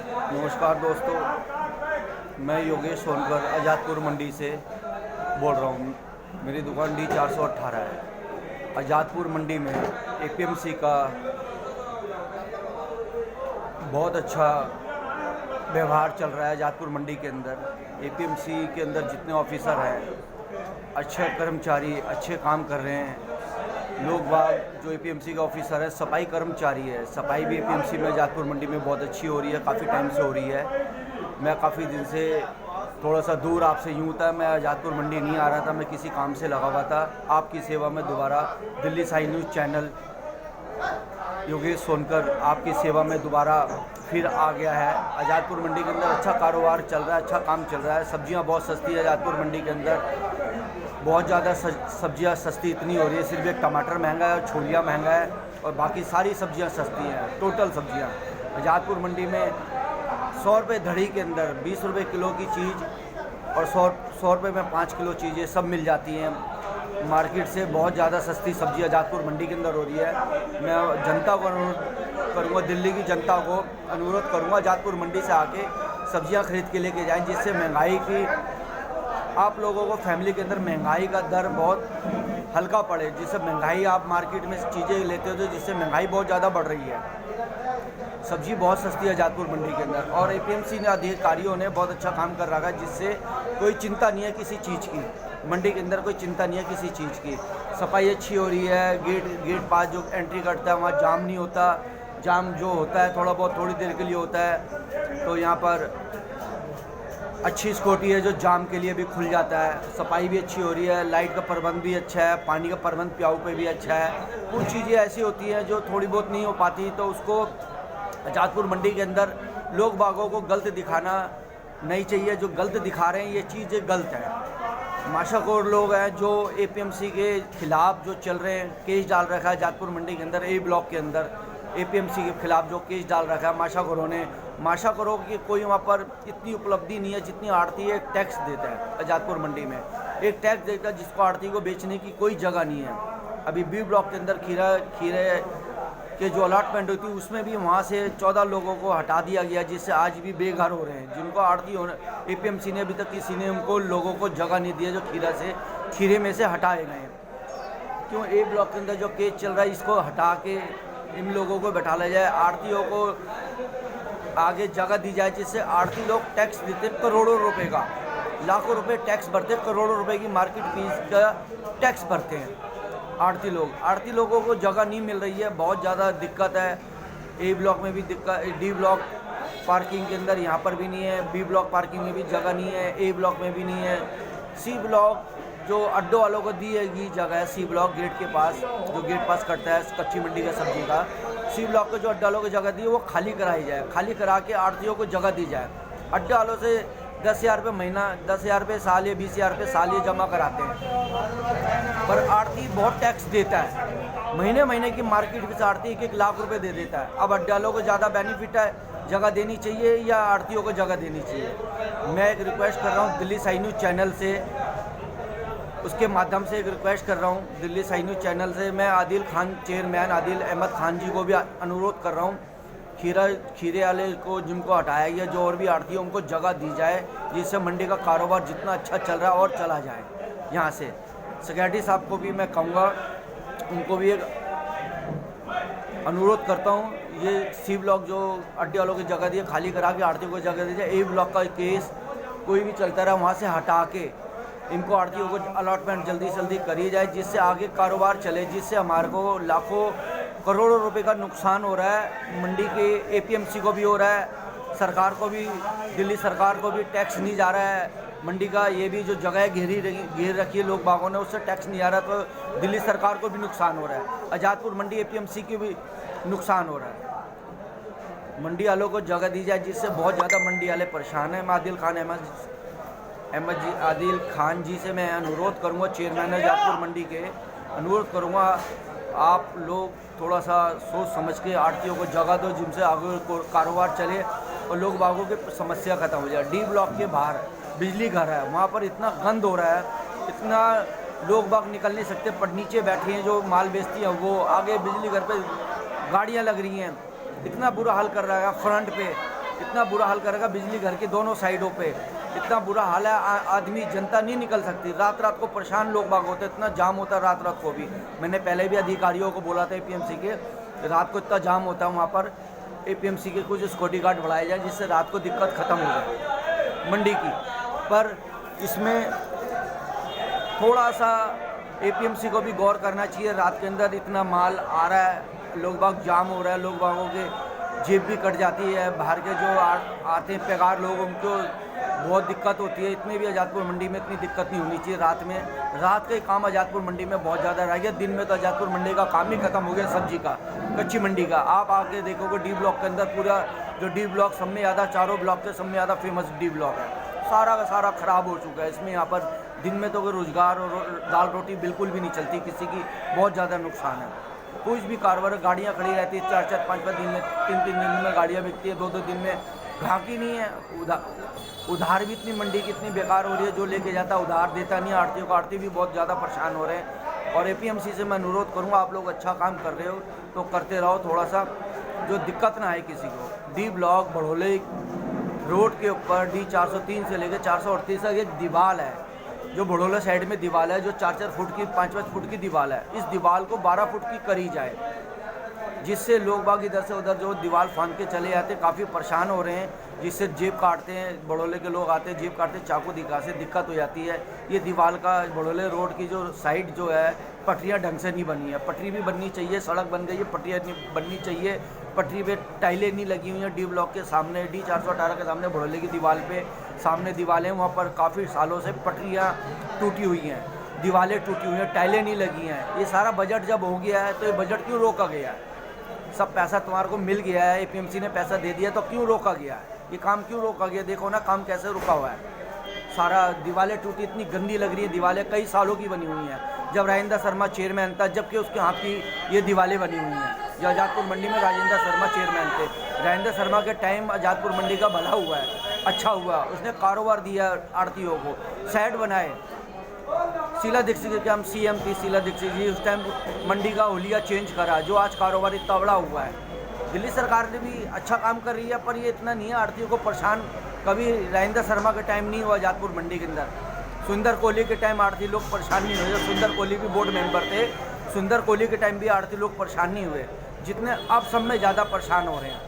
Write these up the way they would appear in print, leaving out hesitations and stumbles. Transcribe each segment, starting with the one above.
नमस्कार दोस्तों, मैं योगेश सोनकर आज़ादपुर मंडी से बोल रहा हूँ। मेरी दुकान D418 है। आज़ादपुर मंडी में APMC का बहुत अच्छा व्यवहार चल रहा है। आज़ादपुर मंडी के अंदर APMC के अंदर जितने ऑफिसर हैं, अच्छे कर्मचारी अच्छे काम कर रहे हैं। लोग बाग जो APMC का ऑफिसर है, सफाई कर्मचारी है, सफाई भी APMC में आज़ादपुर मंडी में बहुत अच्छी हो रही है, काफ़ी टाइम से हो रही है। मैं काफ़ी दिन से थोड़ा सा दूर आपसे यूँ था, मैं आज़ादपुर मंडी नहीं आ रहा था, मैं किसी काम से लगा हुआ था। आपकी सेवा में दोबारा दिल्ली साई न्यूज़ चैनल योगेश सोनकर आपकी सेवा में दोबारा फिर आ गया है। आज़ादपुर मंडी के अंदर अच्छा कारोबार चल रहा है, अच्छा काम चल रहा है। सब्जियां बहुत सस्ती है आज़ादपुर मंडी के अंदर, बहुत ज़्यादा सब्जियां सस्ती इतनी हो रही है। सिर्फ एक टमाटर महंगा है और छोलिया महंगा है और बाकी सारी सब्जियां सस्ती हैं। टोटल सब्जियां आज़ादपुर मंडी में 100 रुपये धड़ी के अंदर 20 रुपये किलो की चीज़ और 100 रुपये में 5 किलो चीज़ें सब मिल जाती हैं। मार्केट से बहुत ज़्यादा सस्ती सब्जी आज़ादपुर मंडी के अंदर हो रही है। मैं जनता को अनुरोध करूँगा, दिल्ली की जनता को अनुरोध करूँगा, आज़ादपुर मंडी से आके सब्जियां खरीद के लेके जाएं, जिससे महंगाई की आप लोगों को फैमिली के अंदर महंगाई का दर बहुत हल्का पड़े। जिससे महंगाई आप मार्केट में चीज़ें लेते हो तो जिससे महंगाई बहुत ज़्यादा बढ़ रही है। सब्जी बहुत सस्ती है आज़ादपुर मंडी के अंदर और APMC ने अधिकारियों ने बहुत अच्छा काम कर रखा है, जिससे कोई चिंता नहीं है किसी चीज़ की। मंडी के अंदर कोई चिंता नहीं है किसी चीज़ की। सफाई अच्छी हो रही है। गेट पास जो एंट्री करता है वहाँ जाम नहीं होता। जाम जो होता है थोड़ा बहुत थोड़ी देर के लिए होता है, तो यहाँ पर अच्छी सिक्योरिटी है जो जाम के लिए भी खुल जाता है। सफाई भी अच्छी हो रही है, लाइट का प्रबंध भी अच्छा है, पानी का प्रबंध प्याऊ पे भी अच्छा है। कुछ चीज़ें ऐसी होती हैं जो थोड़ी बहुत नहीं हो पाती, तो उसको आज़ादपुर मंडी के अंदर लोग बागों को गलत दिखाना नहीं चाहिए। जो गलत दिखा रहे हैं ये चीज़ें गलत है। माशाखोर लोग हैं जो APMC के खिलाफ जो चल रहे हैं, केस डाल रखा है आज़ादपुर मंडी के अंदर A ब्लॉक के अंदर APMC के खिलाफ जो केस डाल रखा है माशाखोरों ने। माशाखोरों की कोई वहाँ पर इतनी उपलब्धि नहीं है जितनी आड़ती एक टैक्स देता है। आज़ादपुर मंडी में एक टैक्स देता है जिसको आड़ती को बेचने की कोई जगह नहीं है। अभी B ब्लॉक के अंदर खीरे के जो अलॉटमेंट होती है उसमें भी वहाँ से 14 लोगों को हटा दिया गया, जिससे आज भी बेघर हो रहे हैं। जिनको आड़ती होने APMC ने अभी तक किसी ने उनको लोगों को जगह नहीं दी है जो खीरे में से हटाए गए हैं। क्यों A ब्लॉक के अंदर जो केस चल रहा है इसको हटा के इन लोगों को बैठा लिया जाए, आड़तियों को आगे जगह दी जाए, जिससे आड़ती लोग टैक्स देते करोड़ों रुपए का, लाखों रुपए टैक्स भरते, करोड़ों रुपए की मार्केट फीस का टैक्स भरते हैं आड़ती लोग। आड़ती लोगों को जगह नहीं मिल रही है, बहुत ज़्यादा दिक्कत है। A ब्लॉक में भी दिक्कत, D ब्लॉक पार्किंग के अंदर यहाँ पर भी नहीं है, B ब्लॉक पार्किंग में भी जगह नहीं है, A ब्लॉक में भी नहीं है। C ब्लॉक जो अड्डों वालों को दी गई जगह है, C ब्लॉक गेट के पास जो गेट पास करता है कच्ची मंडी का सब्जी का, C ब्लॉक को जो अड्डा वालों को जगह दी है वो खाली कराई जाए, खाली करा के आड़तियों को जगह दी जाए। अड्डा वालों से 10,000 रुपये महीना, 10,000 रुपये साल या 20,000 रुपये साल ये जमा कराते हैं, पर आड़ती बहुत टैक्स देता है। महीने महीने की मार्केट में आड़ती 1-1 लाख रुपए दे देता है। अब अड्डा वालों को ज़्यादा बेनिफिट है, जगह देनी चाहिए या आड़तियों को जगह देनी चाहिए। मैं एक रिक्वेस्ट कर रहा हूँ दिल्ली साई न्यूज़ चैनल से, उसके माध्यम से एक रिक्वेस्ट कर रहा हूँ दिल्ली साई न्यूज़ चैनल से। मैं आदिल खान, चेयरमैन आदिल अहमद खान जी को भी अनुरोध कर रहा हूँ, खीरे वाले को जिनको हटाया गया, जो और भी आड़ती है उनको जगह दी जाए, जिससे मंडी का कारोबार जितना अच्छा चल रहा है और चला जाए। यहाँ से सेक्रेटरी साहब को भी मैं कहूँगा, उनको भी एक अनुरोध करता हूँ, ये C ब्लॉक जो अड्डे वालों की जगह दी है खाली करा के आड़तियों को जगह दी जाए। A ब्लॉक का केस कोई भी चलता रहा वहाँ से हटा के इनको आड़तियों को अलॉटमेंट जल्दी से जल्दी करी जाए, जिससे आगे कारोबार चले, जिससे हमारे को लाखों करोड़ों रुपए का नुकसान हो रहा है। मंडी के APMC को भी हो रहा है, सरकार को भी, दिल्ली सरकार को भी टैक्स नहीं जा रहा है। मंडी का ये भी जो जगह घेर रखी है लोग बागों ने, उससे टैक्स नहीं आ रहा, तो दिल्ली सरकार को भी नुकसान हो रहा है। आज़ादपुर मंडी APMC की भी नुकसान हो रहा है। मंडी वालों को जगह दी जाए, जिससे बहुत ज़्यादा मंडी वाले परेशान हैं। मैं आदिल खान जी से मैं अनुरोध करूंगा, चेयरमैन आज़ादपुर मंडी के, अनुरोध करूंगा आप लोग थोड़ा सा सोच समझ के आड़तियों को जगह दो, जिनसे आगे कारोबार चले और लोग बागों की समस्या खत्म हो जाए। D ब्लॉक के बाहर बिजली घर है, वहाँ पर इतना गंद हो रहा है, इतना लोग बाग निकल नहीं सकते, पर नीचे बैठे हैं जो माल बेचती हैं वो, आगे बिजली घर पे गाड़ियाँ लग रही हैं, इतना बुरा हाल कर रहा है। फ्रंट पे इतना बुरा हाल करेगा बिजली घर के दोनों साइडों पे, इतना बुरा हाल है। आदमी जनता नहीं निकल सकती, रात रात को परेशान लोग बाग होते, इतना जाम होता है रात रात को भी। मैंने पहले भी अधिकारियों को बोला था APMC के, रात को इतना जाम होता है वहाँ पर। APMC के कुछ सिक्योरिटी गार्ड बढ़ाए जाए जिससे रात को दिक्कत ख़त्म हो जाए मंडी की। पर इसमें थोड़ा सा APMC को भी गौर करना चाहिए। रात के अंदर इतना माल आ रहा है, लोग बाग जाम हो रहा है, लोग बागों के जेब भी कट जाती है, बाहर के जो आते हैं बेकार लोग उनको बहुत दिक्कत होती है। इतने भी आज़ादपुर मंडी में इतनी दिक्कत नहीं होनी चाहिए। रात का ही काम आज़ादपुर मंडी में बहुत ज़्यादा रह गया। दिन में तो आज़ादपुर मंडी का काम ही खत्म हो गया, सब्जी का, कच्ची मंडी का। आप आके देखोगे D ब्लॉक के अंदर पूरा जो D ब्लॉक सब में ज़्यादा, चारों ब्लॉक के सब में ज़्यादा फेमस D ब्लॉक है, सारा का सारा ख़राब हो चुका है। इसमें यहाँ पर दिन में तो कोई रोज़गार और दाल रोटी बिल्कुल भी नहीं चलती, किसी की बहुत ज़्यादा नुकसान है। कुछ भी कारोबार, गाड़ियाँ खड़ी रहती है 4-4, 5-5 दिन में, 3-3 दिन में गाड़ियाँ बिकती है, 2-2 दिन में ग्राहकी नहीं है। उधार भी इतनी मंडी की इतनी बेकार हो रही है, जो लेके जाता उधार देता नहीं आड़तियों को। आड़ती भी बहुत ज़्यादा परेशान हो रहे हैं। और APMC से मैं अनुरोध करूँगा, आप लोग अच्छा काम कर रहे हो तो करते रहो, थोड़ा सा जो दिक्कत ना आए किसी को। D ब्लॉक बड़ोले रोड के ऊपर D403 से लेकर 438 तक एक दीवार है, जो बड़ोला साइड में दीवार है, जो 4-4 फुट की, 5-5 फुट की दीवार है। इस दीवार को 12 फुट की करी जाए, जिससे लोग बाग इधर से उधर जो दीवार फांद के चले जाते हैं, काफ़ी परेशान हो रहे हैं, जिससे जेब काटते हैं। बड़ोले के लोग आते हैं, जेब काटते हैं, चाकू दिखा से दिक्कत हो जाती है। ये दीवार का बड़ोले रोड की जो साइड जो है, पटरियाँ ढंग से नहीं बनी है। पटरी भी बननी चाहिए, सड़क बन गई है, पटरियाँ नहीं बननी चाहिए। पटरी पे टाइलें नहीं लगी हुई हैं। D ब्लॉक के सामने, D418 के सामने बड़ोले की दीवार पे सामने दीवारें, वहाँ पर काफ़ी सालों से पटरियाँ टूटी हुई हैं, दीवारें टूटी हुई हैं, टाइलें नहीं लगी हैं। ये सारा बजट जब हो गया है तो ये बजट क्यों रोका गया है? सब पैसा तुम्हारे को मिल गया है, APMC ने पैसा दे दिया, तो क्यों रोका गया है? ये काम क्यों रोका गया? देखो ना काम कैसे रुका हुआ है। सारा दीवारें टूटी, इतनी गंदी लग रही है दीवारें, कई सालों की बनी हुई हैं। जब राजेंद्र शर्मा चेयरमैन था, जबकि उसके हाथ की ये दीवारें बनी हुई हैं। जो आज़ादपुर मंडी में राजेंद्र शर्मा चेयरमैन थे, राजेंद्र शर्मा के टाइम आज़ादपुर मंडी का भला हुआ है, अच्छा हुआ। उसने कारोबार दिया आड़तियों को, साइड बनाए। शीला दीक्षित के हम CM थी, शीला दीक्षित जी, उस टाइम मंडी का हुलिया चेंज करा, जो आज कारोबार इतना बड़ा हुआ है। दिल्ली सरकार ने भी अच्छा काम कर रही है, पर ये इतना नहीं है आड़तियों को परेशान। कभी राजेंद्र शर्मा के टाइम नहीं हुआ आज़ादपुर मंडी के अंदर। सुंदर कोहली के टाइम आड़ती लोग परेशान नहीं हुए। सुंदर कोहली भी बोर्ड मेंबर थे, सुंदर कोहली के टाइम भी आड़ती लोग परेशान नहीं हुए जितने अब सब में ज़्यादा परेशान हो रहे हैं।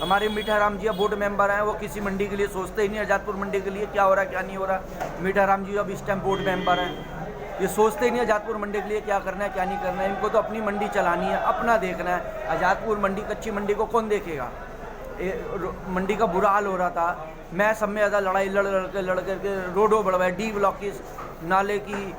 हमारे मीठा राम जी बोर्ड मेंबर हैं, वो किसी मंडी के लिए सोचते ही नहीं, आज़ादपुर मंडी के लिए क्या हो रहा है क्या नहीं हो रहा। मीठा राम जी अब इस टाइम बोर्ड मेंबर हैं, ये सोचते ही नहीं आज़ादपुर मंडी के लिए क्या करना है क्या नहीं करना है। इनको तो अपनी मंडी चलानी है, अपना देखना है। आज़ादपुर मंडी, कच्ची मंडी को कौन देखेगा? मंडी का बुरा हाल हो रहा था। मैं सब में ज़्यादा लड़ाई लड़ करके रोडों बढ़वाए। D ब्लॉक की नाले की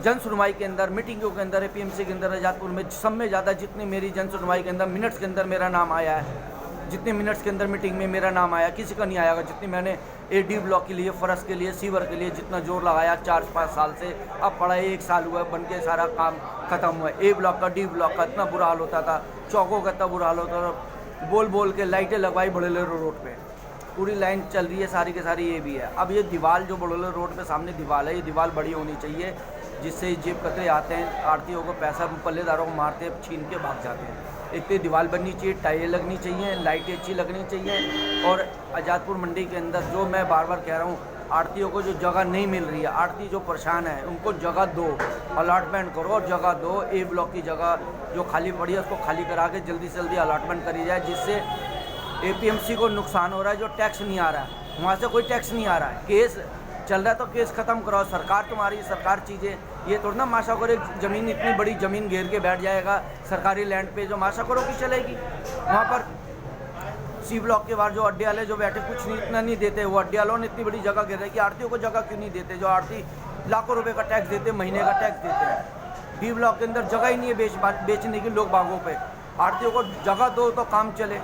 जन सुनवाई के अंदर, मीटिंगों के अंदर, APMC के अंदर, आज़ादपुर में सब में ज़्यादा जितनी मेरी जन सुनवाई के अंदर मिनट्स के अंदर मेरा नाम आया है, जितने मिनट्स के अंदर मीटिंग में मेरा नाम आया, किसी का नहीं आएगा। जितनी मैंने D ब्लॉक के लिए, फरस के लिए, सीवर के लिए जितना जोर लगाया 4-5 साल से, अब पड़ा 1 साल हुआ बन के सारा काम खत्म हुआ। A ब्लॉक का, D ब्लॉक का इतना बुरा हाल होता था, चौकों का इतना बुरा हाल होता था। बोल बोल के लाइटें लगवाई बड़ोले रोड पे, पूरी लाइन चल रही है सारी के सारी। ये भी है अब ये दीवार जो बड़ोले रोड पे सामने दीवार है, ये दीवार बड़ी होनी चाहिए, जिससे जेब कतरे आते हैं, आड़तियों को पैसा पल्लेदारों को मारते छीन के भाग जाते हैं। एक तो दीवार बननी चाहिए, टाइलें लगनी चाहिए, लाइटें अच्छी लगनी चाहिए। और आज़ादपुर मंडी के अंदर जो मैं बार बार कह रहा हूँ, आड़तियों को जो जगह नहीं मिल रही है, आड़ती जो परेशान है, उनको जगह दो, अलॉटमेंट करो और जगह दो। A ब्लॉक की जगह जो खाली पड़ी है उसको खाली करा के जल्दी से जल्दी अलॉटमेंट करी जाए, जिससे APMC को नुकसान हो रहा है। जो टैक्स नहीं आ रहा है वहाँ से कोई टैक्स नहीं आ रहा है, केस चल रहा है तो केस ख़त्म कराओ। सरकार तुम्हारी, सरकार चीज़ें ये थोड़ा ना माशा करो, एक ज़मीन इतनी बड़ी ज़मीन घेर के बैठ जाएगा सरकारी लैंड पे, जो माशा करो की चलेगी। वहाँ पर C ब्लॉक के बाहर जो अड्डे वाले जो बैठे कुछ नहीं, इतना नहीं देते, वो अड्डे वालों ने इतनी बड़ी जगह घेर रही कि आड़तियों को जगह क्यों नहीं देते? जो आड़ती लाखों रुपए का टैक्स देते, महीने का टैक्स देते हैं। D ब्लॉक के अंदर जगह ही नहीं है बेचने की लोग बागों पे। आड़तियों को जगह दो तो काम चले।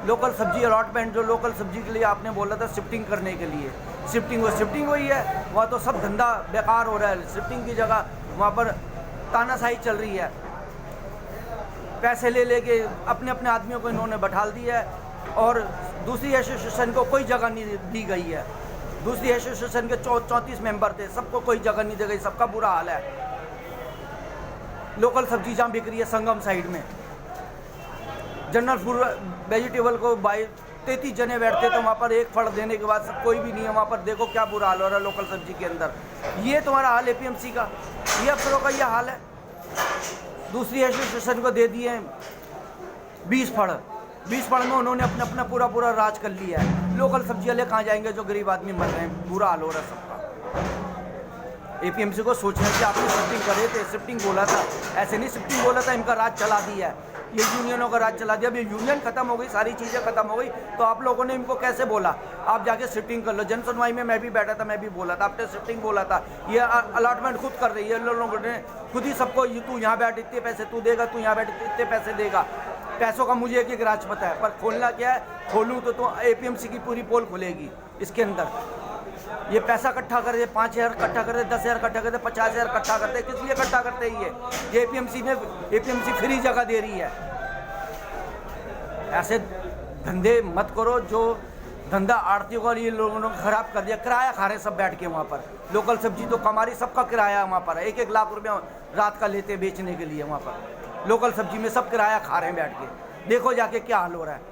लोकल सब्जी अलॉटमेंट, जो लोकल सब्जी के लिए आपने बोला था शिफ्टिंग करने के लिए, शिफ्टिंग हुई है, वहाँ तो सब धंधा बेकार हो रहा है। शिफ्टिंग की जगह वहाँ पर तानाशाही चल रही है, पैसे ले लेके अपने अपने आदमियों को इन्होंने बैठाल दिया है। और दूसरी एसोसिएशन को कोई जगह नहीं दी गई है। दूसरी एसोसिएशन के 34 मेंबर थे, सबको कोई जगह नहीं दी गई, सबका बुरा हाल है। लोकल सब्जी जहाँ बिक रही है संगम साइड में, जनरल फूड वेजिटेबल को 33 जने बैठते तो वहाँ पर एक फल देने के बाद कोई भी नहीं है वहाँ पर। देखो क्या बुरा हाल हो रहा है लोकल सब्जी के अंदर। ये तुम्हारा हाल एपीएमसी का, ये अफसरों का ये हाल है। दूसरी एसोसिएशन को दे दिए 20 फड़, 20 फड़ में उन्होंने अपना पूरा राज कर लिया है। लोकल सब्जी वाले कहाँ जाएंगे जो गरीब आदमी मर रहे हैं। बुरा हाल हो रहा है सबका। एपीएमसी को सोचना चाहिए, आपने शिफ्टिंग करे थे, शिफ्टिंग बोला था, ऐसे नहीं शिफ्टिंग बोला था, इनका राज चला दिया है। ये यूनियनों का राज चला दिया। अब ये यूनियन खत्म हो गई, सारी चीज़ें खत्म हो गई, तो आप लोगों ने इनको कैसे बोला आप जाके शिफ्टिंग कर लो। जन सुनवाई में मैं भी बैठा था, मैं भी बोला था, आपने शिफ्टिंग बोला था। ये अलॉटमेंट खुद कर रही है, लोगों ने खुद ही सबको, तू यहाँ बैठ इतने पैसे तू देगा, तू यहाँ बैठ इतने पैसे देगा। पैसों का मुझे एक राज पता है, पर खोलना क्या है, खोलूँ तो एपीएमसी की पूरी पोल खुलेगी इसके अंदर। ये पैसा इकट्ठा कर दे, 5,000 इकट्ठा कर दे, 10,000 इकट्ठा कर दे, 50,000 इकट्ठा करते, किस लिए इकट्ठा करते हैं ये एपीएमसी फ्री जगह दे रही है। ऐसे धंधे मत करो। जो धंधा आड़तियों का ये लोगों ने खराब कर दिया। किराया खा रहे सब बैठ के वहाँ पर। लोकल सब्जी तो कमारी सबका किराया वहाँ पर 1-1 लाख रुपया रात का लेते बेचने के लिए वहाँ पर। लोकल सब्जी में सब किराया खा रहे हैं बैठ के। देखो जाके क्या हाल हो रहा है।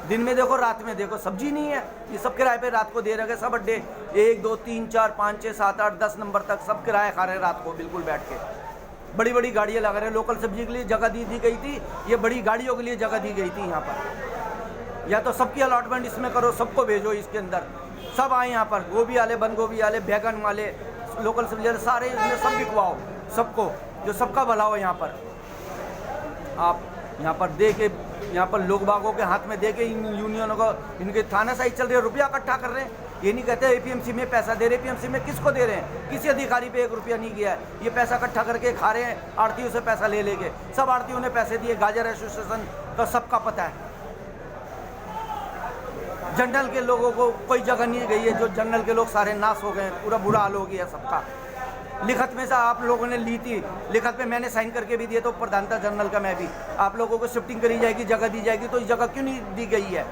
दिन में देखो, रात में देखो, सब्जी नहीं है, ये सब किराए पे रात को दे रहे हैं। सब अड्डे 1, 2, 3, 4, 5, 6, 7, 8, 10 नंबर तक सब किराया खा रहे हैं रात को बिल्कुल बैठ के। बड़ी बड़ी गाड़ियाँ लगा रहे हैं। लोकल सब्जी के लिए जगह दी गई थी, ये बड़ी गाड़ियों के लिए जगह दी गई थी यहाँ पर। या तो सबकी अलॉटमेंट इसमें करो, सबको भेजो इसके अंदर, सब आए यहाँ पर। गोभी वाले, बंद गोभी वाले, बैगन वाले, लोकल सब्जी वाले, सारे इसमें सब बिकवाओ सबको, जो सबका भला हो यहाँ पर। आप यहाँ पर दे के, यहाँ पर लोग बागों के हाथ में दे के इन यूनियनों को, इनके थानाशाही चल रही है, रुपया इकट्ठा कर रहे हैं। ये नहीं कहते एपीएमसी में पैसा दे रहे। एपीएमसी में किसको दे रहे हैं? किसी अधिकारी पे 1 रुपया नहीं गया है। ये पैसा इकट्ठा करके खा रहे हैं, आड़तियों से पैसा ले लेके। सब आड़तियों ने पैसे दिए। गाजर एसोसिएशन का सबका पता है। जनरल के लोगों को कोई जगह नहीं गई है। जो जनरल के लोग सारे नाश हो गए, पूरा बुरा हाल हो गया सबका। लिखत में से आप लोगों ने ली थी, लिखत पे मैंने साइन करके भी दिए, तो प्रधानता जनरल का मैं भी, आप लोगों को शिफ्टिंग करी जाएगी, जगह दी जाएगी, तो इस जगह क्यों नहीं दी गई है?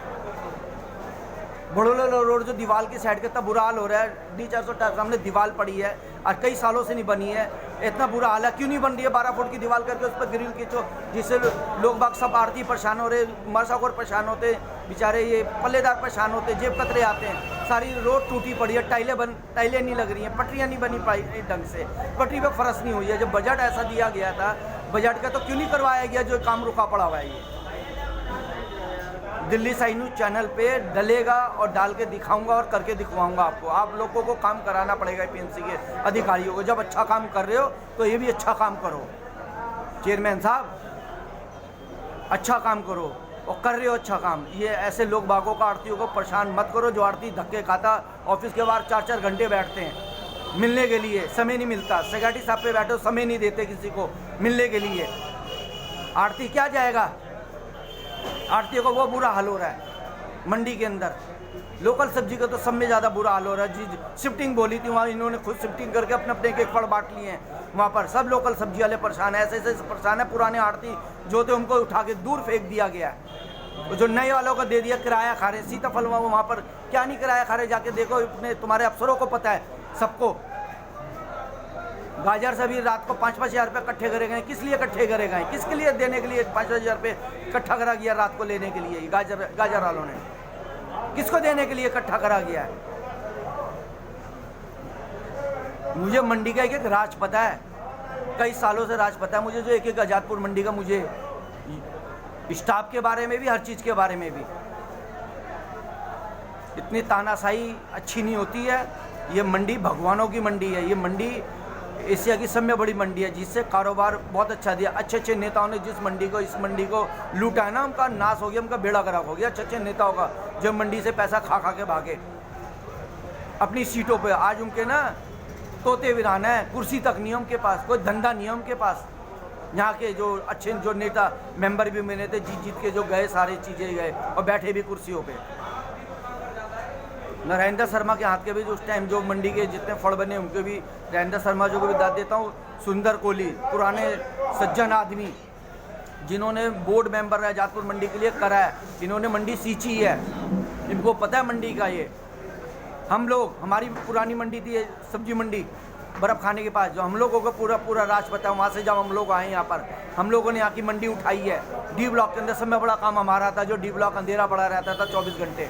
बड़ोला रोड जो दीवार की साइड का इतना बुरा हाल हो रहा है। D400 सामने दीवार पड़ी है और कई सालों से नहीं बनी है। इतना बुरा हाल है, क्यों नहीं बन रही है? 12 फुट की दीवार करके उस पर ग्रिल खींचो, जिससे लोग बाग सब आरती परेशान हो रहे, मरसाखोर परेशान होते बेचारे, ये पल्लेदार परेशान होते, जेब कतरे आते हैं। सारी रोड टूटी पड़ी है, टाइलें नहीं लग रही हैं, पटरियाँ नहीं बनी पाई ढंग से, पटरी पर फरस नहीं हुई है। जब बजट ऐसा दिया गया था, बजट का तो क्यों नहीं करवाया गया? जो काम रुका पड़ा हुआ है ये दिल्ली साई न्यूज़ चैनल पे डलेगा और डाल के दिखाऊंगा और करके दिखवाऊंगा आपको। आप लोगों को काम कराना पड़ेगा एपीएमसी के अधिकारियों को। जब अच्छा काम कर रहे हो तो ये भी अच्छा काम करो। चेयरमैन साहब, अच्छा काम करो और कर रहे हो अच्छा काम। ये ऐसे लोग बागों का, आड़तियों को परेशान मत करो। जो आड़ती धक्के खाता, ऑफिस के बाहर 4-4 घंटे बैठते हैं मिलने के लिए, समय नहीं मिलता। सेक्रेटरी साहब पे बैठो, समय नहीं देते किसी को मिलने के लिए। आड़ती क्या जाएगा? आड़तियों को वो बुरा हाल हो रहा है मंडी के अंदर। लोकल सब्जी का तो सब में ज़्यादा बुरा हाल हो रहा है। जी शिफ्टिंग बोली थी वहाँ, इन्होंने खुद शिफ्टिंग करके अपने एक फड़ बांट लिए हैं वहाँ पर। सब लोकल सब्जी वाले परेशान है, ऐसे परेशान है। पुराने आड़ती जो थे उनको उठा के दूर फेंक दिया गया है। जो नए वालों को दे दिया, किराया खा रहे। सीताफल वहाँ पर क्या नहीं किराया खा रहे, जाके देखो अपने, तुम्हारे अफसरों को पता है सबको। गाजर से भी रात को 5-5 हज़ार रुपये इकट्ठे करे गए। किस लिए इकट्ठे करे गए? किसके लिए देने के लिए 5-5 हज़ार रुपये इकट्ठा करा गया रात को लेने के लिए? गाजर वालों ने किसको देने के लिए इकट्ठा करा गया है? मुझे मंडी का एक राज पता है, कई सालों से राज पता है मुझे। जो एक आजादपुर मंडी का, मुझे स्टाफ के बारे में भी, हर चीज़ के बारे में भी। इतनी तानाशाही अच्छी नहीं होती है। ये मंडी भगवानों की मंडी है। ये मंडी एशिया की सब में बड़ी मंडी है, जिससे कारोबार बहुत अच्छा दिया। अच्छे अच्छे नेताओं ने जिस मंडी को, इस मंडी को लूटा है ना, उनका नाश हो गया, उनका बेड़ा गर्क हो गया। अच्छे अच्छे नेताओं का, जो मंडी से पैसा खा के भागे अपनी सीटों पे। आज उनके ना तोते वीरान है, कुर्सी तक नहीं है उनके पास, कोई धंधा नहीं है उनके पास। यहाँ के जो अच्छे जो नेता मेंबर भी मिले थे, जीत के जो गए, सारी चीज़ें गए और बैठे भी कुर्सियों पे। नरेंद्र शर्मा के हाथ के भी उस टाइम जो मंडी के जितने फड़ बने, उनके भी नरेंद्र शर्मा जो को भी दाद देता हूँ। सुंदर कोहली, पुराने सज्जन आदमी, जिन्होंने बोर्ड मेंबर आजादपुर मंडी के लिए करा है, इन्होंने मंडी सींची है, इनको पता है मंडी का। ये हम लोग, हमारी पुरानी मंडी थी सब्जी मंडी, बर्फ़ खाने के पास, जो हम लोगों को पूरा पूरा राज पता है, वहाँ से जब हम लोग आए यहाँ पर, हम लोगों ने यहाँ की मंडी उठाई है। डी ब्लॉक के अंदर सब में बड़ा काम हमारा था, जो डी ब्लॉक अंधेरा पड़ा रहता था 24 घंटे,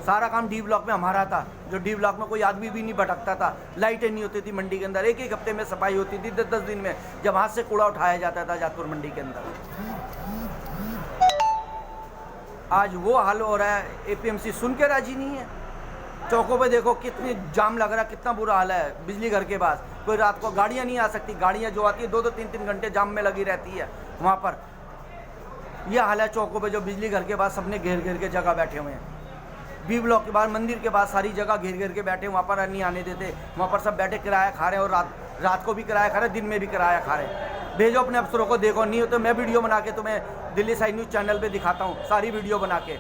सारा काम डी ब्लॉक में हमारा था। जो डी ब्लॉक में कोई आदमी भी नहीं भटकता था, लाइटें नहीं होती थी मंडी के अंदर, एक एक हफ्ते में सफाई होती थी, 10-10 दिन में, जब हाथ से कूड़ा उठाया जाता था जातपुर मंडी के अंदर। आज वो हाल हो रहा है, एपीएमसी सुन के राजी नहीं है। चौकों पे देखो कितनी जाम लग रहा है, कितना बुरा हाल है। बिजली घर के पास कोई रात को गाड़ियाँ नहीं आ सकती, गाड़ियाँ जो आती है 2-2 3-3 घंटे जाम में लगी रहती है वहाँ पर। यह हाल है चौकों पे, जो बिजली घर के पास सबने घेर घेर के जगह बैठे हुए हैं। बी ब्लॉक के बाहर मंदिर के पास सारी जगह घेर घेर के बैठे, वहाँ पर नहीं आने देते, वहाँ पर सब बैठे किराया खा रहे हैं, और रात को भी किराया खा रहे, दिन में भी किराया खा रहे। भेजो अपने अफसरों को, देखो नहीं हो तो मैं वीडियो बना के तुम्हें दिल्ली साइड न्यूज़ चैनल पे दिखाता हूँ, सारी वीडियो बना के।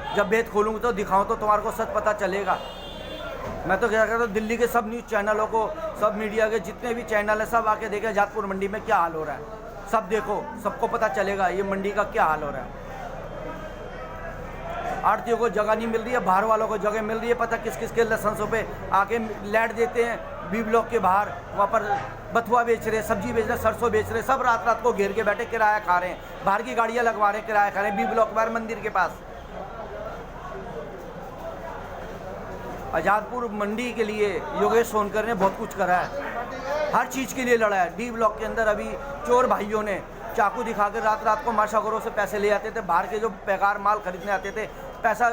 जब भेद खोलूँगा तो दिखाऊँ तो तुम्हारे को सच पता चलेगा। मैं तो क्या कहता हूँ, दिल्ली के सब न्यूज़ चैनलों को, सब मीडिया के जितने भी चैनल हैं, सब आके देखें जातपुर मंडी में क्या हाल हो रहा है। सब देखो, सबको पता चलेगा ये मंडी का क्या हाल हो रहा है। आड़तियों को जगह नहीं मिल रही है, बाहर वालों को जगह मिल रही है, पता किस किस के लाइसेंसों पे आके लैट देते हैं। बी ब्लॉक के बाहर वहाँ पर बथुआ बेच रहे, सब्जी बेच रहे, सरसों बेच रहे, सब रात रात को घेर के बैठे किराया खा रहे हैं, बाहर की गाड़ियाँ लगवा रहे हैं, किराया खा रहे हैं। बी ब्लॉक के बाहर मंदिर के पास आज़ादपुर मंडी के लिए योगेश सोनकर ने बहुत कुछ करा है, हर चीज़ के लिए लड़ा है। डी ब्लॉक के अंदर अभी चोर भाइयों ने चाकू दिखाकर रात रात को माशागरों से पैसे ले आते थे, बाहर के जो बेकार माल खरीदने आते थे पैसा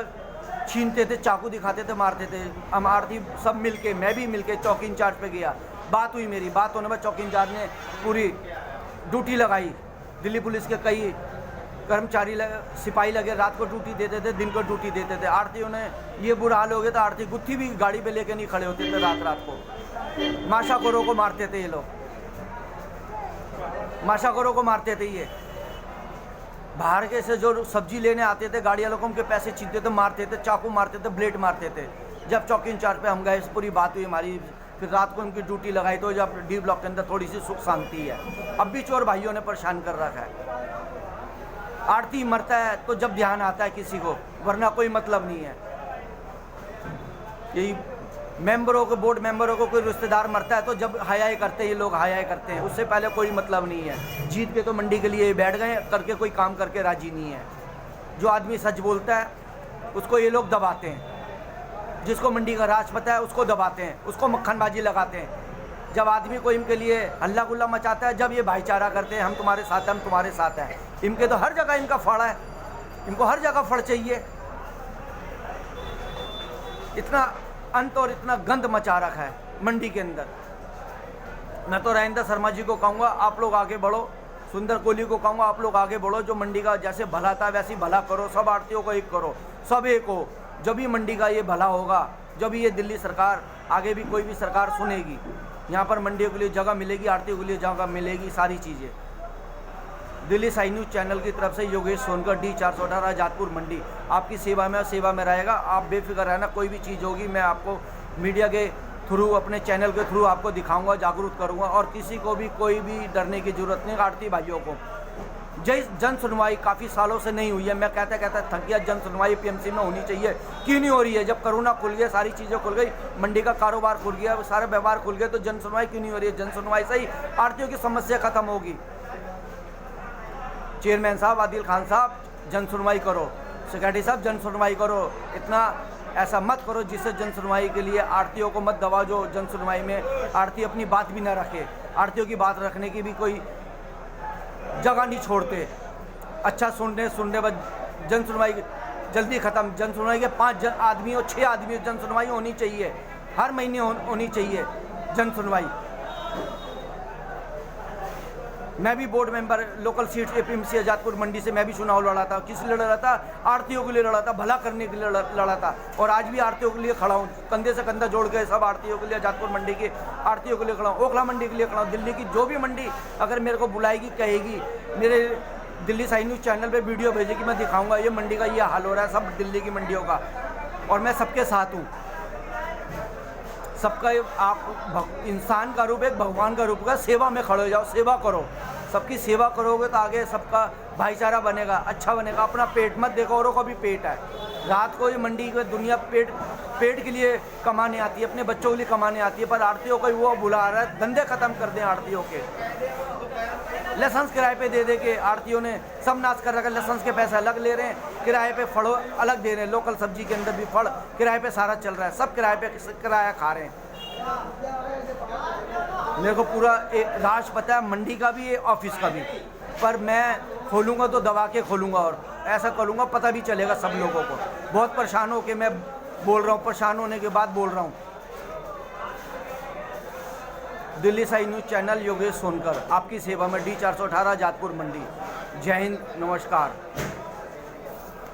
छीनते थे, चाकू दिखाते थे, मारते थे। हम आरती सब मिलके, मैं भी मिलके चौकी इंचार्ज पे गया, बात हुई मेरी, बात होने में चौकी इंचार्ज ने पूरी ड्यूटी लगाई। दिल्ली पुलिस के कई कर्मचारी सिपाही लगे, रात को ड्यूटी देते थे, दिन को ड्यूटी देते थे। आरतीयों ने ये बुरा हाल हो गया था, आरती गुत्थी भी गाड़ी पे लेके नहीं खड़े होते थे, रात रात को माशाखोरों को मारते थे ये लोग, माशाखोरों को मारते थे। ये बाहर के से जो सब्जी लेने आते थे, गाड़ियाँ लोगों के पैसे छीनते थे, मारते थे, चाकू मारते थे, ब्लेड मारते थे। जब चौकी इंचार्ज पे हम गए, इस पूरी बात हुई हमारी, फिर रात को उनकी ड्यूटी लगाई, तो जब डी ब्लॉक के अंदर थोड़ी सी सुख शांति है। अब भी चोर भाइयों ने परेशान कर रखा है। आरती मरता है तो जब ध्यान आता है किसी को, वरना कोई मतलब नहीं है। यही मेंबरों को, बोर्ड मेंबरों को कोई रिश्तेदार मरता है तो जब हाय करते हैं ये लोग, हाय करते हैं, उससे पहले कोई मतलब नहीं है। जीत के तो मंडी के लिए बैठ गए, करके कोई काम करके राजी नहीं है। जो आदमी सच बोलता है उसको ये लोग दबाते हैं, जिसको मंडी का राज पता है उसको दबाते हैं, उसको मक्खनबाजी लगाते हैं। जब आदमी को इनके लिए हल्ला गुल्ला मचाता है, जब ये भाईचारा करते हैं, हम तुम्हारे साथ हैं, हम तुम्हारे साथ हैं। इनके तो हर जगह इनका फड़ा है, इनको हर जगह फड़ चाहिए। इतना अंत और इतना गंद मचा रखा है मंडी के अंदर। मैं तो राजेंद्र शर्मा जी को कहूँगा, आप लोग आगे बढ़ो। सुंदर कोहली को कहूँगा, आप लोग आगे बढ़ो। जो मंडी का जैसे भला था वैसे ही भला करो, सब आड़तियों को एक करो, सब एक हो। जब भी मंडी का ये भला होगा, जब भी ये दिल्ली सरकार, आगे भी कोई भी सरकार सुनेगी, यहाँ पर मंडियों के लिए जगह मिलेगी, आड़तियों के लिए जगह मिलेगी, सारी चीज़ें। दिल्ली साई न्यूज़ चैनल की तरफ से योगेश सोनकर, D418 जातपुर मंडी, आपकी सेवा में रहेगा। आप बेफिक्र रहना, कोई भी चीज़ होगी मैं आपको मीडिया के थ्रू, अपने चैनल के थ्रू आपको दिखाऊंगा, जागरूक करूंगा। और किसी को भी कोई भी डरने की ज़रूरत नहीं। आड़ती भाइयों को जन सुनवाई काफ़ी सालों से नहीं हुई है। मैं कहता थक गया, जन सुनवाई PMC में होनी चाहिए, क्यों नहीं हो रही है? जब कोरोना खुल गया, सारी चीज़ें खुल गई, मंडी का कारोबार खुल गया, सारे व्यवहार खुल गए, तो जन सुनवाई क्यों नहीं हो रही है? जन सुनवाई से ही आड़तियों की समस्या खत्म होगी। चेयरमैन साहब, आदिल खान साहब, जन सुनवाई करो। सेक्रेटरी साहब, जन सुनवाई करो। इतना ऐसा मत करो जिससे जन सुनवाई के लिए आड़तियों को मत दबाओ, जो जन सुनवाई में आड़ती अपनी बात भी ना रखे। आड़तियों की बात रखने की भी कोई जगह नहीं छोड़ते। अच्छा सुनने बस जन सुनवाई जल्दी ख़त्म। जन सुनवाई के 5 आदमी और 6 आदमी जन सुनवाई होनी चाहिए, हर महीने होनी चाहिए जन सुनवाई। मैं भी board member, local seat APMC Azadpur Mandi से मैं भी चुनाव लड़ा था। किस लिए लड़ा था? आड़तियों के लिए लड़ा था, भला करने के लिए लड़ा था। और आज भी आड़तियों के लिए खड़ा हूँ, कंधे से कंधा जोड़ के सब आड़तियों के लिए, आज़ादपुर मंडी के आड़तियों के लिए खड़ा हूँ, ओखला मंडी के लिए खड़ा हूँ। दिल्ली की जो भी मंडी अगर मेरे को बुलाएगी, कहेगी, मेरे दिल्ली साई न्यूज़ चैनल पर वीडियो भेजेगी, मैं दिखाऊँगा ये मंडी का ये हाल हो रहा है, सब दिल्ली की मंडियों का। और मैं सबके साथ हूँ। सबका आप इंसान का रूप, एक भगवान का रूप का, सेवा में खड़े हो जाओ, सेवा करो। सबकी सेवा करोगे तो आगे सबका भाईचारा बनेगा, अच्छा बनेगा। अपना पेट मत देखो, औरों का भी पेट है। रात को ये मंडी में दुनिया पेट के लिए कमाने आती है, अपने बच्चों के लिए कमाने आती है, पर आड़तियों को वो बुला रहा है, धंधे खत्म कर दें आड़तियों के। लाइसेंस किराए पे दे दे के आड़तियों ने सब नाश कर रखा है। लाइसेंस के पैसे अलग ले रहे हैं, किराए पे फड़ो अलग दे रहे हैं। लोकल सब्जी के अंदर भी फड़ किराए पे सारा चल रहा है, सब किराए पे किराया खा रहे हैं। मेरे को पूरा राज पता है, मंडी का भी ऑफिस का भी, पर मैं खोलूँगा तो दबा के खोलूँगा और ऐसा करूँगा पता भी चलेगा सब लोगों को। बहुत परेशान हो के मैं बोल रहा हूँ, परेशान होने के बाद बोल रहा हूँ। दिल्ली साई न्यूज़ चैनल योगेश सोनकर आपकी सेवा में, D 418 जातपुर मंडी। जय हिंद, नमस्कार।